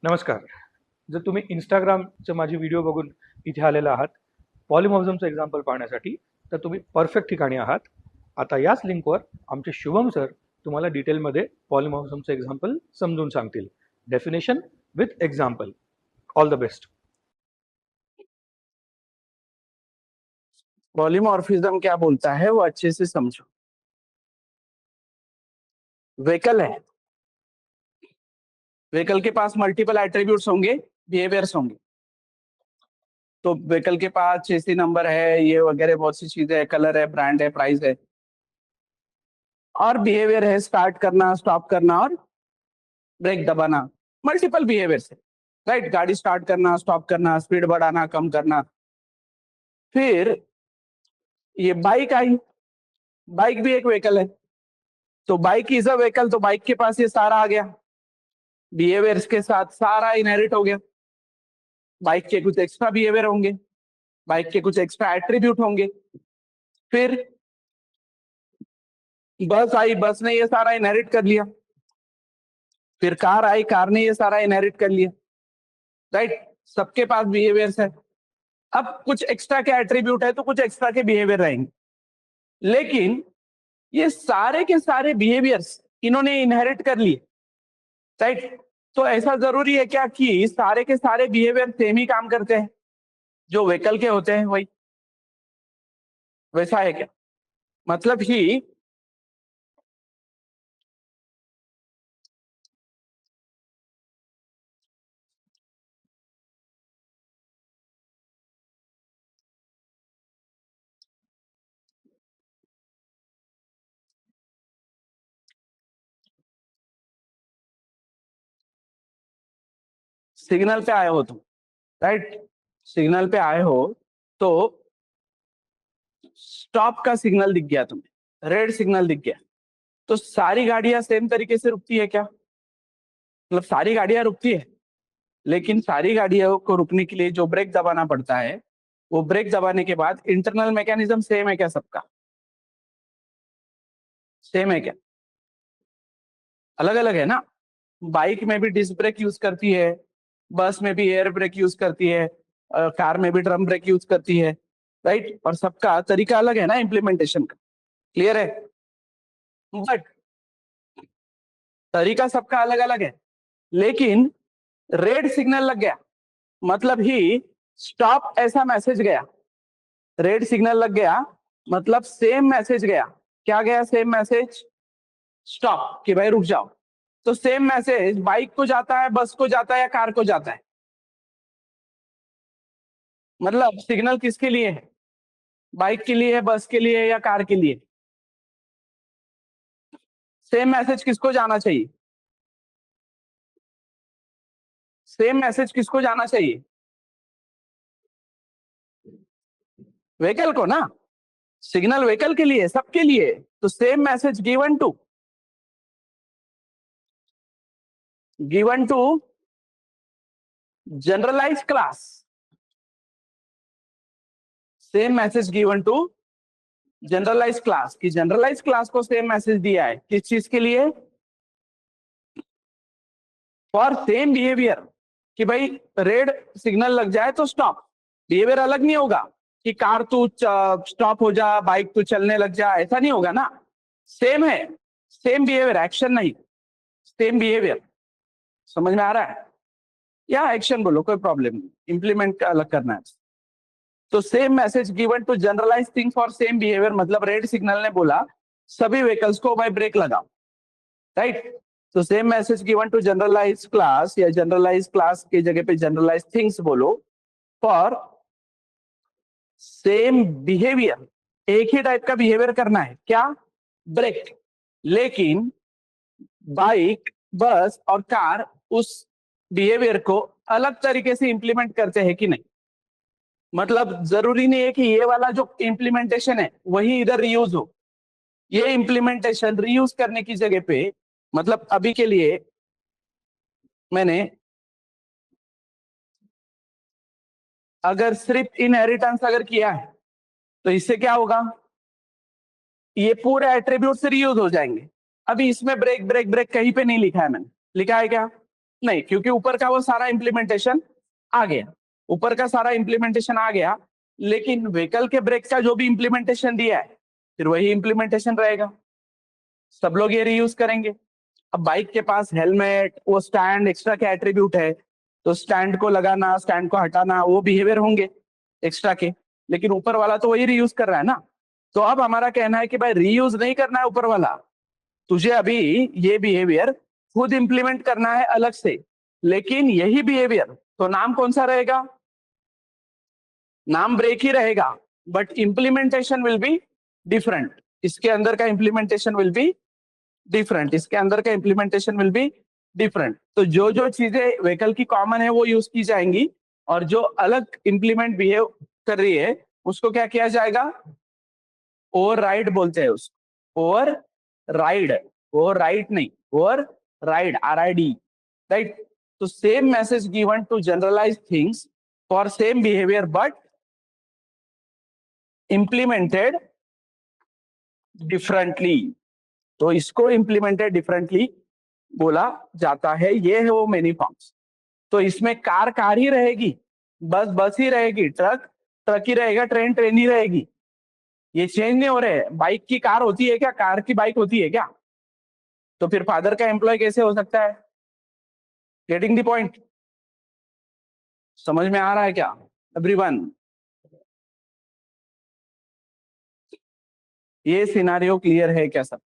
नमस्कार. जर तुम्ही Instagramचे माझे व्हिडिओ बघून इथे आलेला आहात, पॉलिमॉर्फिझमचं एक्झाम्पल पाहण्यासाठी, तर तुम्ही परफेक्ट ठिकाणी आहात. आता याच लिंकवर आमचे शुभम सर तुम्हाला डिटेलमध्ये पॉलिमॉर्फिझमचं एक्झाम्पल समजून सांगतील. Definition with example. All the best. Polymorphism क्या बोलता है वो अच्छे से समझो। व्हीकल है, व्हीकल के पास मल्टीपल एट्रीब्यूट्स होंगे, बिहेवियर्स होंगे। तो व्हीकल के पास चेसी नंबर है, ये वगैरह बहुत सी चीजें है, कलर है, ब्रांड है, प्राइस है, और बिहेवियर है स्टार्ट करना, स्टॉप करना और ब्रेक दबाना। मल्टीपल बिहेवियर्स है, राइट। गाड़ी स्टार्ट करना, स्टॉप करना, स्पीड बढ़ाना, कम करना। फिर ये बाइक आई, बाइक भी एक व्हीकल है, तो बाइक इज अ व्हीकल, तो बाइक के पास ये सारा आ गया, बिहेवियर्स के साथ सारा इनहेरिट हो गया। बाइक के कुछ एक्स्ट्रा बिहेवियर होंगे, बाइक के कुछ एक्स्ट्रा एट्रीब्यूट होंगे। फिर बस आई, बस ने ये सारा इनहेरिट कर लिया। फिर कार आई, कार ने ये सारा इनहेरिट कर लिया, राइट। सबके पास बिहेवियर्स है। अब कुछ एक्स्ट्रा के एट्रीब्यूट है तो कुछ एक्स्ट्रा के बिहेवियर रहेंगे, लेकिन ये सारे के सारे बिहेवियर्स इन्होंने इनहेरिट कर लिए, राइट। तो ऐसा जरूरी है क्या कि सारे के सारे बिहेवियर सेम ही काम करते हैं, जो व्हीकल के होते हैं वही वैसा है क्या? मतलब ही सिग्नल पे आए हो तुम, राइट। सिग्नल पे आए हो तो स्टॉप का सिग्नल दिख गया तुम्हें, रेड सिग्नल दिख गया, तो सारी गाड़ियां सेम तरीके से रुकती है क्या? मतलब सारी गाड़ियां रुकती है, लेकिन सारी गाड़ियों को रुकने के लिए जो ब्रेक दबाना पड़ता है, वो ब्रेक दबाने के बाद इंटरनल मैकेनिज्म सेम है क्या सबका? सेम है क्या? अलग अलग है ना। बाइक में भी डिस्क ब्रेक यूज करती है, बस में भी एयर ब्रेक यूज करती है, कार में भी ड्रम ब्रेक यूज करती है, राइट। और सबका तरीका अलग है ना इम्प्लीमेंटेशन का, क्लियर है? बट तरीका सबका अलग अलग है, लेकिन रेड सिग्नल लग गया मतलब ही स्टॉप ऐसा मैसेज गया। रेड सिग्नल लग गया मतलब सेम मैसेज गया। क्या गया? सेम मैसेज, स्टॉप, कि भाई रुक जाओ। तो सेम मैसेज बाइक को जाता है, बस को जाता है या कार को जाता है? मतलब सिग्नल किसके लिए है? बाइक के लिए है, बस के लिए है या कार के लिए? सेम मैसेज किसको जाना चाहिए? सेम मैसेज किसको जाना चाहिए? व्हीकल को ना। सिग्नल व्हीकल के लिए, सबके लिए। तो same message given to generalize class. Same message given to generalize class, कि जनरलाइज क्लास को सेम मैसेज दिया है किस चीज के लिए? फॉर सेम बिहेवियर, कि भाई रेड सिग्नल लग जाए तो स्टॉप। बिहेवियर अलग नहीं होगा कि कार तू स्टॉप हो जा, बाइक तू चलने लग जा, ऐसा नहीं होगा ना। सेम है, सेम बिहेवियर, एक्शन नहीं, सेम बिहेवियर। समझ में आ रहा है? या एक्शन बोलो, कोई प्रॉब्लम नहीं, इंप्लीमेंट अलग करना है। तो same message given to generalize thing for same behaviour, मतलब रेड सिग्नल ने बोला सभी व्हीकल्स को भाई ब्रेक लगाओ, राइट। तो same message given to generalize class, या जनरलाइज क्लास की जगह पे जनरलाइज थिंग्स बोलो, फॉर सेम बिहेवियर। एक ही टाइप का बिहेवियर करना है, क्या? ब्रेक। लेकिन बाइक, बस और कार उस बिहेवियर को अलग तरीके से इंप्लीमेंट करते हैं कि नहीं? मतलब जरूरी नहीं है कि ये वाला जो इंप्लीमेंटेशन है वही इधर रीयूज हो। ये इंप्लीमेंटेशन रीयूज करने की जगह पे, मतलब अभी के लिए मैंने अगर सिर्फ इनहेरिटेंस अगर किया है तो इससे क्या होगा? ये पूरे एट्रीब्यूट से रीयूज हो जाएंगे। अभी इसमें ब्रेक ब्रेक ब्रेक कहीं पे नहीं लिखा है मैंने, लिखा है क्या? नहीं, क्योंकि ऊपर का वो सारा इम्प्लीमेंटेशन आ गया, ऊपर का सारा इम्प्लीमेंटेशन आ गया, लेकिन व्हीकल के ब्रेक का जो भी इम्प्लीमेंटेशन दिया है फिर वही इम्प्लीमेंटेशन रहेगा, सब लोग ये रीयूज करेंगे। अब बाइक के पास हेलमेट, वो स्टैंड, एक्स्ट्रा के एट्रीब्यूट है, तो स्टैंड को लगाना, स्टैंड को हटाना, वो बिहेवियर होंगे एक्स्ट्रा के, लेकिन ऊपर वाला तो वही रीयूज कर रहा है ना। तो अब हमारा कहना है कि भाई रीयूज नहीं करना है ऊपर वाला, तुझे अभी ये बिहेवियर खुद इंप्लीमेंट करना है अलग से, लेकिन यही बिहेवियर तो नाम कौन सा रहेगा, नाम ब्रेक ही रहेगा, but implementation will be different. इसके अंदर का इंप्लीमेंटेशन विल बी डिफरेंट, इसके अंदर का इंप्लीमेंटेशन विल बी डिफरेंट। तो जो जो चीजें व्हीकल की कॉमन है वो यूज की जाएंगी, और जो अलग इंप्लीमेंट बिहेव कर रही है उसको क्या किया जाएगा, ओवर राइड बोलते हैं उसको, ओवर राइड, ओवर राइड नहीं, ओवर राइड, RID, राइट। तो same message given to generalize things for same behaviour but implemented differently, तो इसको इंप्लीमेंटेड डिफरेंटली बोला जाता है। ये है वो मेनी फॉर्म्स। तो इसमें कार कार ही रहेगी, बस बस ही रहेगी, ट्रक ट्रक ही रहेगा, ट्रेन ट्रेन ही रहेगी, ये चेंज नहीं हो रहे। बाइक की कार होती है क्या, कार की बाइक होती है क्या? तो फिर फादर का एम्प्लॉय कैसे हो सकता है? Getting the point? समझ में आ रहा है क्या एवरीवन? ये सिनारियो क्लियर है क्या सब?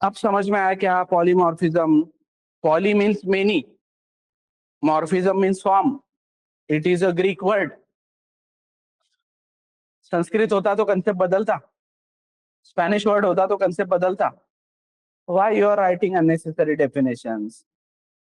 अब समझ में आया क्या polymorphism? Poly means many, morphism means form, it is a Greek word. Sanskrit होता तो कंसेप्ट बदलता, स्पेनिश वर्ड होता तो कंसेप्ट बदलता। Why you are writing unnecessary definitions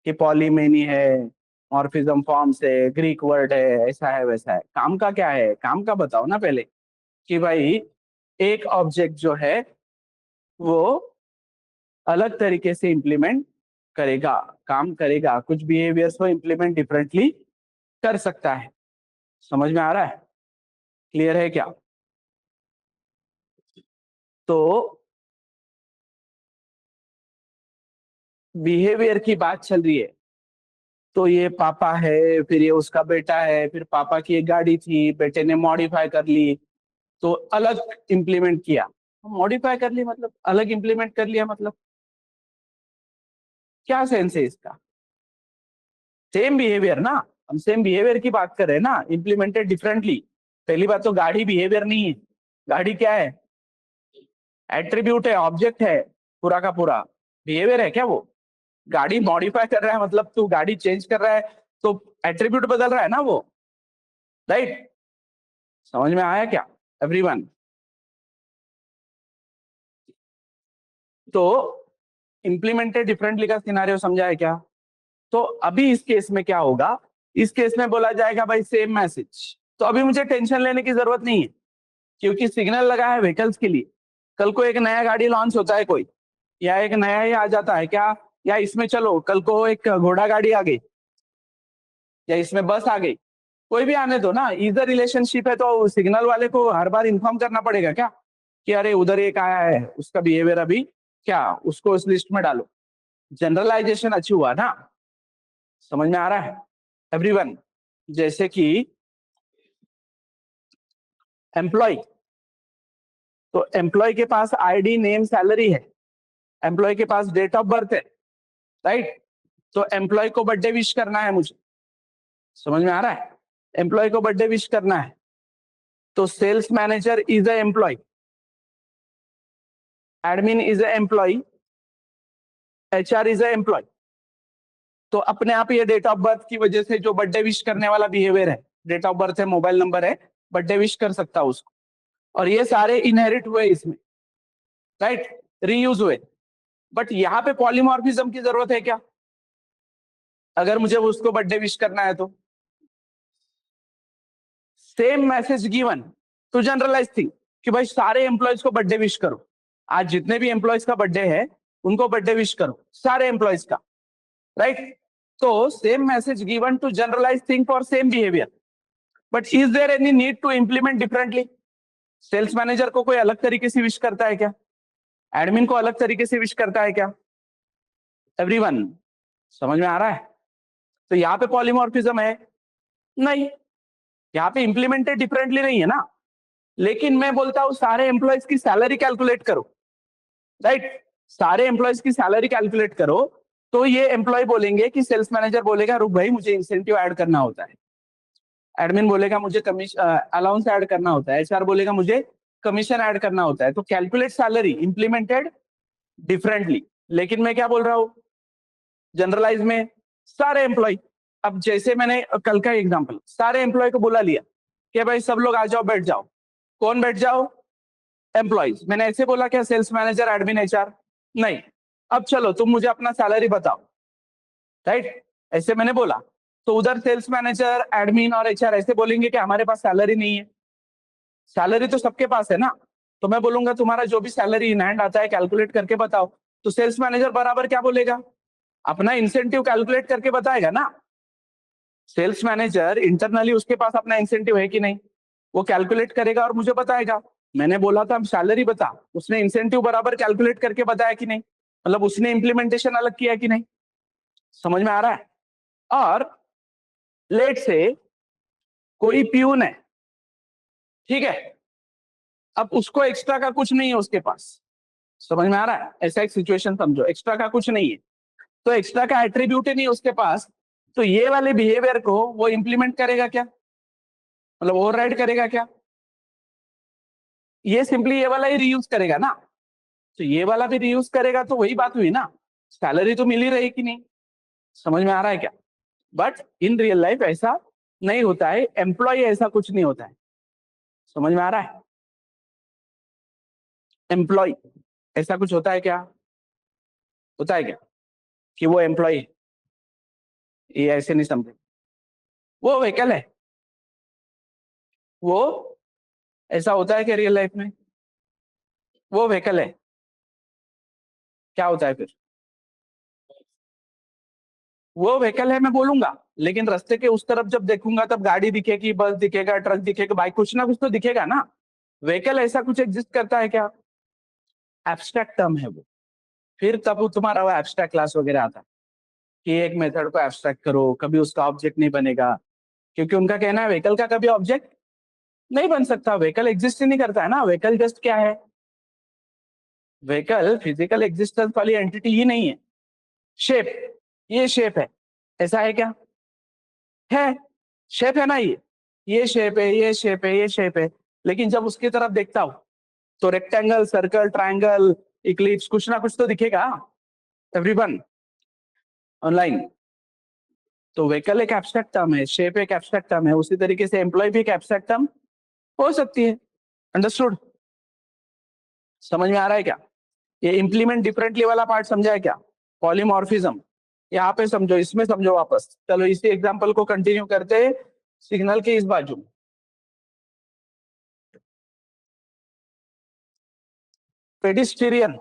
कि पॉलीमेनी है, मॉर्फिज्म फॉर्म से, ग्रीक वर्ड है, ऐसा है वैसा है। काम का क्या है, काम का बताओ ना पहले, कि भाई एक ऑब्जेक्ट जो है वो अलग तरीके से इंप्लीमेंट करेगा, काम करेगा, कुछ बिहेवियर्स को इंप्लीमेंट डिफरेंटली कर सकता है। समझ में आ रहा है? क्लियर है क्या? तो बिहेवियर की बात चल रही है, तो ये पापा है, फिर ये उसका बेटा है, फिर पापा की एक गाड़ी थी, बेटे ने मॉडिफाई कर ली, तो अलग इंप्लीमेंट किया। मॉडिफाई कर ली मतलब अलग इंप्लीमेंट कर लिया, मतलब क्या सेंस है इसका? सेम बिहेवियर ना, हम सेम बिहेवियर की बात कर रहे हैं ना, इंप्लीमेंटेड डिफरेंटली। पहली बात तो गाड़ी बिहेवियर नहीं है, गाड़ी क्या है, एट्रीब्यूट है, ऑब्जेक्ट है, पूरा का पूरा। बिहेवियर है क्या वो? गाड़ी मॉडिफाई कर रहा है मतलब तू गाड़ी चेंज कर रहा है, तो एट्रीब्यूट बदल रहा है ना वो, राइट? समझ में आया क्या एवरीवन? तो इंप्लीमेंटेड डिफरेंटली का सिनारियो समझा है क्या? तो अभी इस केस में क्या होगा, इस केस में बोला जाएगा भाई सेम मैसेज, तो अभी मुझे टेंशन लेने की जरूरत नहीं है, क्योंकि सिग्नल लगा है व्हीकल्स के लिए। कल को एक नया गाड़ी लॉन्च होता है कोई, या एक नया ही आ जाता है क्या, या इसमें चलो कल को एक घोड़ा गाड़ी आ गई, या इसमें बस आ गई, कोई भी आने दो ना, इधर रिलेशनशिप है, तो सिग्नल वाले को हर बार इन्फॉर्म करना पड़ेगा क्या कि अरे उधर एक आया है, उसका बिहेवियर अभी क्या, उसको उस लिस्ट में डालो। जनरलाइजेशन अच्छी हुआ ना? समझ में आ रहा है एवरीवन? जैसे कि एम्प्लॉय, तो एम्प्लॉय के पास आईडी, नेम, सैलरी है, एम्प्लॉय के पास डेट ऑफ बर्थ है, राइट? तो एम्प्लॉय को बर्थडे विश करना है मुझे, समझ में आ रहा है? एम्प्लॉय को बर्थडे विश करना है, तो sales manager is a employee, admin is a employee, HR is a employee. तो अपने आप ये डेट ऑफ बर्थ की वजह से जो बर्थडे विश करने वाला बिहेवियर है, डेट ऑफ बर्थ है, मोबाइल नंबर है, बर्थडे विश कर सकता हूं उसको, और ये सारे इनहेरिट हुए इसमें, राइट? रीयूज हुए। बट यहाँ पे पॉलीमॉर्फिज्म की जरूरत है क्या, अगर मुझे उसको बर्थडे विश करना है तो? Same message given to generalize thing कि भाई सारे एम्प्लॉयज को बर्थडे विश करो, आज जितने भी एम्प्लॉयज का बर्थडे है उनको बर्थडे विश करो, सारे एम्प्लॉयज का, राइट? तो same message given to generalize thing for same behaviour, but is there any need to implement differently? Sales manager को कोई अलग तरीके से विश करता है क्या? एडमिन को अलग तरीके से विश करता है क्या? एवरीवन, समझ में आ रहा है? तो यहाँ पे पॉलीमॉर्फिज्म है नहीं, यहाँ पे इंप्लीमेंटेड डिफरेंटली नहीं है ना, लेकिन मैं बोलता हूँ सारे एम्प्लॉयज की सैलरी कैलकुलेट करो, राइट? सारे एम्प्लॉयज की सैलरी कैलकुलेट करो, तो ये एम्प्लॉय बोलेंगे कि सेल्स मैनेजर बोलेगा रुक भाई मुझे इंसेंटिव ऐड करना होता है, एडमिन बोलेगा मुझे कमीशन अलाउंस ऐड करना होता है, एचआर बोलेगा मुझे कमीशन ऐड करना होता है। तो कैलकुलेट सैलरी इंप्लीमेंटेड डिफरेंटली, लेकिन मैं क्या बोल रहा हूँ जनरलाइज में सारे एम्प्लॉय, अब जैसे मैंने कल का एग्जांपल, सारे एम्प्लॉय को बुला लिया कि भाई सब लोग आ जाओ बैठ जाओ, कौन बैठ जाओ? एम्प्लॉयज। मैंने ऐसे बोला क्या सेल्स मैनेजर एडमिन एचआर? नहीं। अब चलो तुम मुझे अपना सैलरी बताओ, राइट? ऐसे मैंने बोला, तो उधर सेल्स मैनेजर एडमिन और एचआर ऐसे बोलेंगे कि हमारे पास सैलरी नहीं है। सैलरी तो सबके पास है ना, तो मैं बोलूंगा तुम्हारा जो भी सैलरी इन हैंड आता है कैलकुलेट करके बताओ। तो सेल्स मैनेजर बराबर क्या बोलेगा? अपना इंसेंटिव कैलकुलेट करके बताएगा ना। सेल्स मैनेजर इंटरनली उसके पास अपना इंसेंटिव है कि नहीं, वो कैलकुलेट करेगा और मुझे बताएगा। मैंने बोला था सैलरी बता, उसने इंसेंटिव बराबर कैलकुलेट करके बताया कि नहीं, मतलब उसने इंप्लीमेंटेशन अलग किया कि नहीं? समझ में आ रहा है? और लेट से कोई प्यून है, ठीक है, अब उसको एक्स्ट्रा का कुछ नहीं है उसके पास, समझ में आ रहा है? ऐसा एक सिचुएशन समझो, एक्स्ट्रा का कुछ नहीं है, तो एक्स्ट्रा का एट्रीब्यूट ही नहीं उसके पास, तो ये वाले बिहेवियर को वो इंप्लीमेंट करेगा क्या, मतलब ओवरराइड करेगा क्या? ये सिंपली ये वाला ही रीयूज करेगा ना, तो ये वाला भी रीयूज करेगा, तो वही बात हुई ना, सैलरी तो मिल ही रही कि नहीं? समझ में आ रहा है क्या? बट इन रियल लाइफ ऐसा नहीं होता है, एम्प्लॉय ऐसा कुछ नहीं होता है। समझ में आ रहा है? एम्प्लॉय ऐसा कुछ होता है क्या? होता है क्या कि वो एम्प्लॉय, ये ऐसे नहीं समझे, वो व्हीकल है, वो ऐसा होता है कि रियल लाइफ में वो व्हीकल है, क्या होता है फिर? वो व्हीकल है मैं बोलूंगा, लेकिन रास्ते के उस तरफ जब देखूंगा तब गाड़ी दिखेगी, बस दिखेगा, ट्रक दिखेगा, बाइक, कुछ ना कुछ तो दिखेगा ना। व्हीकल ऐसा कुछ एग्जिस्ट करता है क्या? एब्स्ट्रैक्ट टर्म है वो। फिर तब वो तुम्हारा वो एब्स्ट्रैक्ट क्लास वगैरह आता है कि एक मेथड को एब्स्ट्रैक्ट करो, कभी उसका ऑब्जेक्ट नहीं बनेगा, क्योंकि उनका कहना है व्हीकल का कभी ऑब्जेक्ट नहीं बन सकता, व्हीकल एग्जिस्ट ही नहीं करता है ना। व्हीकल जस्ट क्या है? व्हीकल फिजिकल एग्जिस्टेंस वाली एंटिटी ही नहीं है। शेप, ये शेप है, ऐसा है क्या? है, शेप है ना, ये शेप है, ये शेप है, ये शेप है, लेकिन जब उसकी तरफ देखता हूं तो रेक्टेंगल, सर्कल, ट्रायंगल, इक्लिप्स, कुछ ना कुछ तो दिखेगा एवरीवन ऑनलाइन। तो व्हीकल एक एब्स्ट्रैक्ट टर्म है, शेप एक एब्स्ट्रैक्ट टर्म है, उसी तरीके से एम्प्लॉय भी एक एब्स्ट्रैक्ट टर्म हो सकती है। अंडरस्टूड? समझ में आ रहा है क्या? ये इंप्लीमेंट डिफरेंटली वाला पार्ट समझा है क्या? पॉलीमॉर्फिज्म यहाँ पे समझो, इसमें समझो वापस। चलो इसी एग्जांपल को कंटिन्यू करते हैं सिग्नल के इस बाजू। पेडिस्टेरियन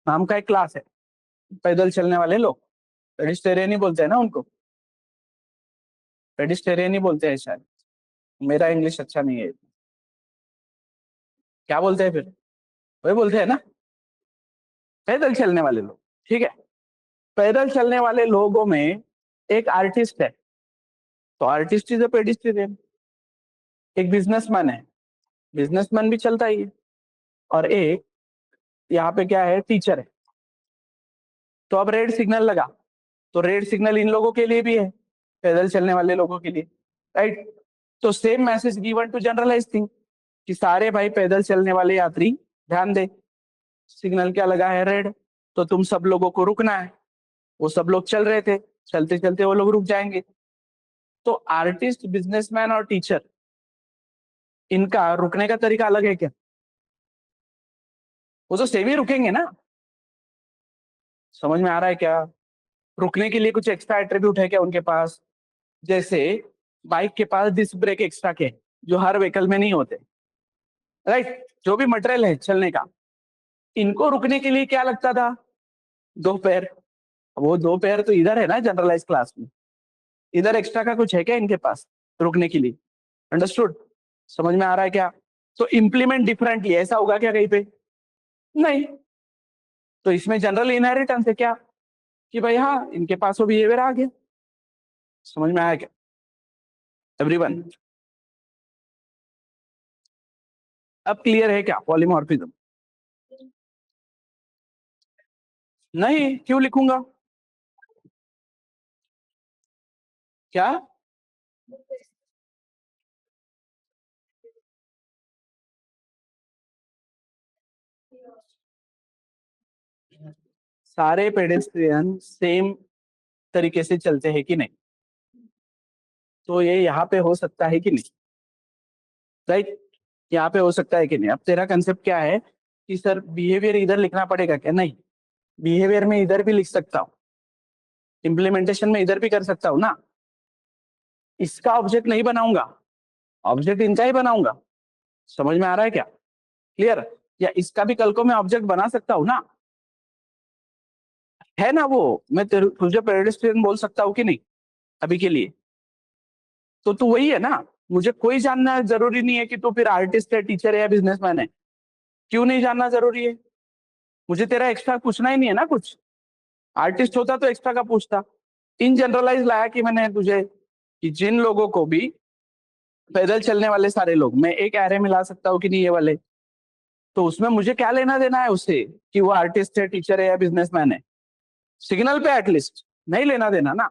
नाम का एक क्लास है, पैदल चलने वाले लोग, पेडिस्टेरियन ही बोलते हैं ना उनको, पेडिस्टेरियन ही बोलते हैं शायद, मेरा इंग्लिश अच्छा नहीं है। क्या बोलते हैं फिर? वही बोलते हैं ना, पैदल चलने वाले लोग, ठीक है। पैदल चलने वाले लोगों में एक आर्टिस्ट है, तो आर्टिस्ट इज अ पेडिस्टेरियन। एक बिजनेसमैन है, बिजनेसमैन भी चलता ही है। और एक यहाँ पे क्या है, टीचर है। तो अब रेड सिग्नल लगा, तो रेड सिग्नल इन लोगों के लिए भी है, पैदल चलने वाले लोगों के लिए, राइट? तो same message given to generalize thing कि सारे भाई पैदल चलने वाले यात्री ध्यान दे, सिग्नल क्या लगा है, रेड, तो तुम सब लोगों को रुकना है। वो सब लोग चल रहे थे, चलते चलते वो लोग रुक जाएंगे। तो आर्टिस्ट, बिजनेसमैन और टीचर, इनका रुकने का तरीका अलग है क्या? वो तो सेम ही रुकेंगे ना। समझ में आ रहा है क्या? रुकने के लिए कुछ एक्स्ट्रा एट्रीब्यूट है क्या उनके पास? जैसे बाइक के पास डिस्क ब्रेक एक्स्ट्रा के, जो हर व्हीकल में नहीं होते, राइट? जो भी मटेरियल है चलने का, इनको रुकने के लिए क्या लगता था? दो पैर। वो दो पैर तो इधर है ना जनरलाइज क्लास में, इधर एक्स्ट्रा का कुछ है क्या इनके पास रुकने के लिए? अंडरस्टूड? समझ में आ रहा है क्या? तो इंप्लीमेंट डिफरेंटली ऐसा होगा क्या कहीं पे? नहीं। तो इसमें जनरल इनहेरिटेंस है क्या? कि भाई हाँ इनके पास वो बिहेवियर आ गया। समझ में आया क्या एवरीवन? अब क्लियर है क्या पॉलीमॉर्फिज्म? नहीं, क्यों लिखूंगा? क्या? सारे पेडेस्ट्रियन सेम तरीके से चलते हैं कि नहीं? तो ये यहाँ पे हो सकता है कि नहीं? राइट, यहाँ पे हो सकता है कि नहीं? अब तेरा कंसेप्ट क्या है कि सर बिहेवियर इधर लिखना पड़ेगा क्या? नहीं, बिहेवियर में इधर भी लिख सकता हूँ, इम्प्लीमेंटेशन में इधर भी कर सकता हूँ ना। इसका ऑब्जेक्ट नहीं बनाऊंगा, ऑब्जेक्ट इनका ही बनाऊंगा। समझ में आ रहा है क्या? क्लियर? या इसका भी कल को मैं ऑब्जेक्ट बना सकता हूँ ना, है ना? वो मैं तुझे पेडेस्ट्रियन बोल सकता हूँ कि नहीं अभी के लिए? तो तू वही है ना। मुझे कोई जानना जरूरी नहीं है कि तू फिर आर्टिस्ट है, टीचर है या बिजनेसमैन है। क्यों नहीं जानना जरूरी है? मुझे तेरा एक्स्ट्रा पूछना ही नहीं है ना कुछ। आर्टिस्ट होता तो एक्स्ट्रा का पूछता। इन जनरलाइज लाया कि मैंने तुझे कि जिन लोगों को भी पैदल चलने वाले सारे लोग मैं एक एरे मिला सकता हूँ कि नहीं ये वाले, तो उसमें मुझे क्या लेना देना है उससे कि वो आर्टिस्ट है, टीचर है या बिजनेसमैन है? सिग्नल पे एटलीस्ट नहीं लेना देना ना।